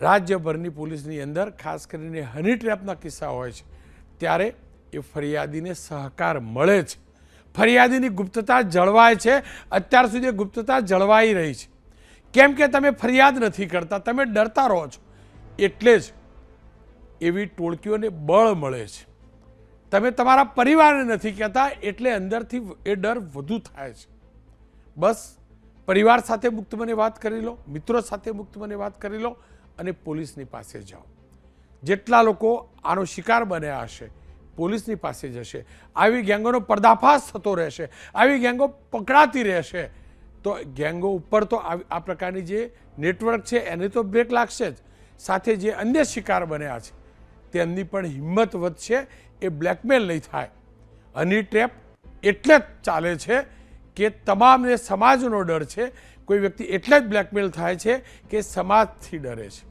રાજ્યભરની પોલીસની અંદર ખાસ કરીને હની ટ્રેપના કિસ્સા હોય છે ત્યારે એ ફરિયાદીને સહકાર મળે છે, ફરિયાદીની ગુપ્તતા જળવાય છે. અત્યાર સુધી ગુપ્તતા જળવાઈ રહી છે. કેમ કે તમે ફરિયાદ નથી કરતા, તમે ડરતા રહો છો, એટલે જ એવી ટોળકીઓને બળ મળે છે. તમે તમારા પરિવારને નથી કહેતા એટલે અંદરથી એ ડર વધુ થાય છે. બસ પરિવાર સાથે મુક્ત મને વાત કરી લો, મિત્રો સાથે મુક્ત મને વાત કરી લો અને પોલીસની પાસે જાઓ. જેટલા લોકો આનો શિકાર બન્યા હશે પોલીસની પાસે જશે, આવી ગેંગોનો પર્દાફાશ થતો રહેશે, આવી ગેંગો પકડાતી રહેશે, તો ગેંગો ઉપર તો આ પ્રકારની જે નેટવર્ક છે એને તો બ્રેક લાગશે જ, સાથે જે અન્ય શિકાર બન્યા છે તેમની પણ હિંમત વધશે, એ બ્લેકમેલ નહીં થાય. હની ટ્રેપ એટલે જ ચાલે છે કે તમામને સમાજનો ડર છે. કોઈ વ્યક્તિ એટલે જ બ્લેકમેલ થાય છે કે સમાજથી ડરે છે.